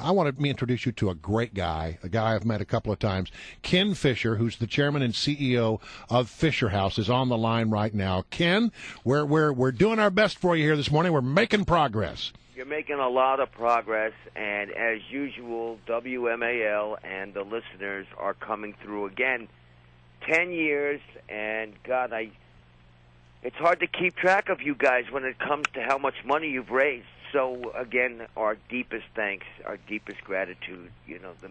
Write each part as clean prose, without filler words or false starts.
I want to introduce you to a great guy, a guy I've met a couple of times. Ken Fisher, who's the chairman and CEO of Fisher House, is on the line right now. Ken, we're doing our best for you here this morning. We're making progress. You're making a lot of progress, and as usual, WMAL and the listeners are coming through again. 10 years, and God, it's hard to keep track of you guys when it comes to how much money you've raised. So, again, our deepest thanks, our deepest gratitude. You know, the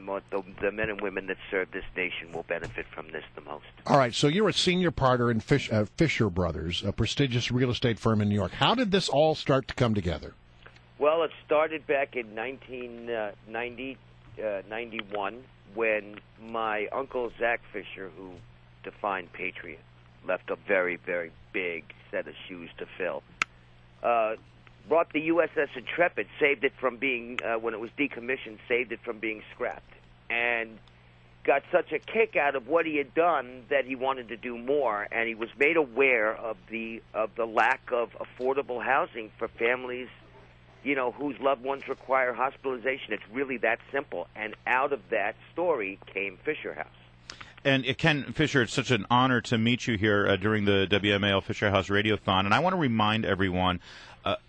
men and women that serve this nation will benefit from this the most. All right, so you're a senior partner in Fisher Brothers, a prestigious real estate firm in New York. How did this all start to come together? Well, it started back in 1991 when my uncle, Zach Fisher, who defined patriot, left a very, very big set of shoes to fill. Brought the USS Intrepid, saved it from being, when it was decommissioned, saved it from being scrapped. And got such a kick out of what he had done that he wanted to do more, and he was made aware of the lack of affordable housing for families, you know, whose loved ones require hospitalization. It's really that simple. And out of that story came Fisher House. And Ken Fisher, it's such an honor to meet you here during the WMAL Fisher House Radiothon. And I want to remind everyone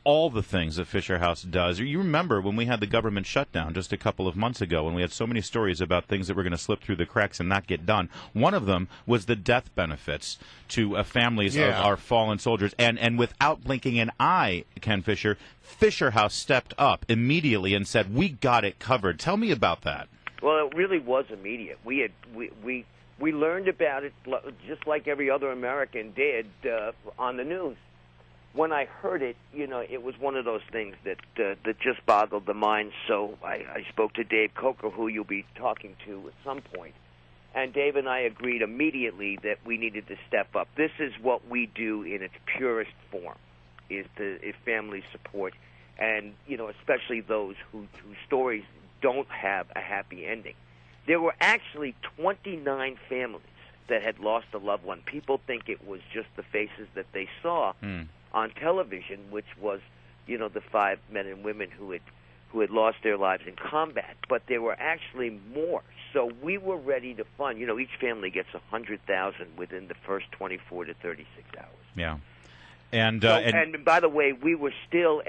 all the things that Fisher House does. You remember when we had the government shutdown just a couple of months ago, and we had so many stories about things that were going to slip through the cracks and not get done. One of them was the death benefits to families of our fallen soldiers. And without blinking an eye, Ken Fisher, Fisher House stepped up immediately and said, "We got it covered." Tell me about that. Well, it really was immediate. We learned about it just like every other American did on the news. When I heard it, you know, it was one of those things that just boggled the mind. So I spoke to Dave Coker, who you'll be talking to at some point, and Dave and I agreed immediately that we needed to step up. This is what we do in its purest form, is family support, and you know, especially those whose stories don't have a happy ending. There were actually 29 families that had lost a loved one. People think it was just the faces that they saw on television, which was, you know, the 5 men and women who had lost their lives in combat. But there were actually more. So we were ready to fund. You know, each family gets $100,000 within the first 24 to 36 hours. Yeah. And by the way, we were still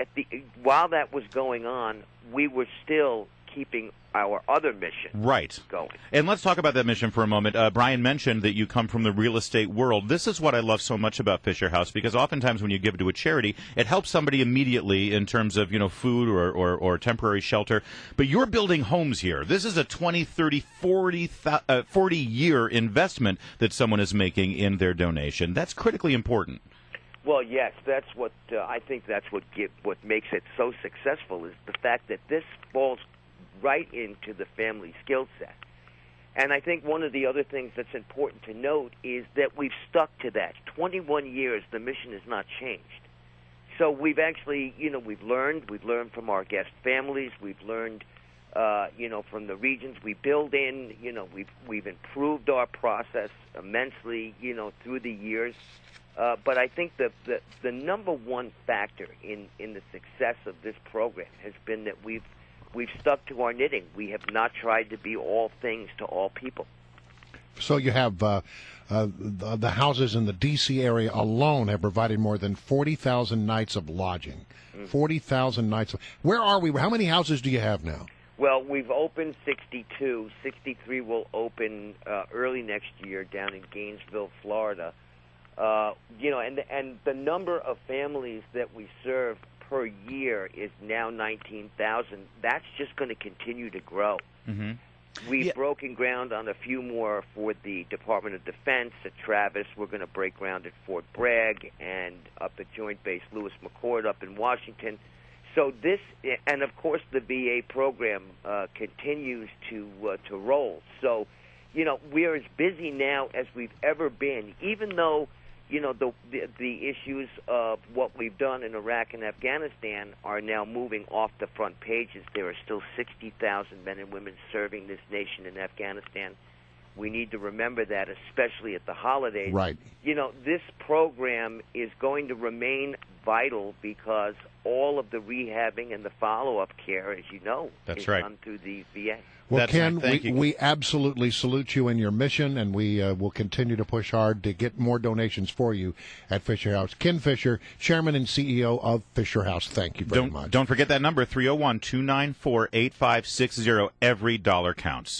while that was going on, we were still keeping our other mission going. And let's talk about that mission for a moment. Brian mentioned that you come from the real estate world. This is what I love so much about Fisher House, because oftentimes when you give to a charity, it helps somebody immediately in terms of, you know, food or temporary shelter. But you're building homes here. This is a 20, 30, 40-year investment that someone is making in their donation. That's critically important. Well, yes, that's what I think. That's what makes it so successful, is the fact that this falls right into the family skill set. And I think one of the other things that's important to note is that we've stuck to that. 21 years, the mission has not changed. So we've actually, you know, we've learned from our guest families, we've learned, you know, from the regions we build in, you know, we've improved our process immensely, you know, through the years. But I think the number one factor in the success of this program has been that we've stuck to our knitting. We have not tried to be all things to all people. So you have the houses in the D.C. area alone have provided more than 40,000 nights of lodging. 40,000 nights. Where are we? How many houses do you have now? Well, we've opened 62. 63 will open early next year down in Gainesville, Florida. You know, and the number of families that we serve per year is now 19,000. That's just going to continue to grow. We've broken ground on a few more for the Department of Defense at Travis. We're going to break ground at Fort Bragg and up at Joint Base Lewis McChord up in Washington. So this, and of course the VA program continues to roll. So, you know, we're as busy now as we've ever been, even though, you know, the issues of what we've done in Iraq and Afghanistan are now moving off the front pages. There are still 60,000 men and women serving this nation in Afghanistan. We need to remember that, especially at the holidays. Right. You know, this program is going to remain vital because all of the rehabbing and the follow-up care, as you know, That's is right. done through the VA. Well, That's Ken, right. Thank you. we absolutely salute you in your mission, and we will continue to push hard to get more donations for you at Fisher House. Ken Fisher, Chairman and CEO of Fisher House, thank you very much. Don't forget that number, 301-294-8560. Every dollar counts.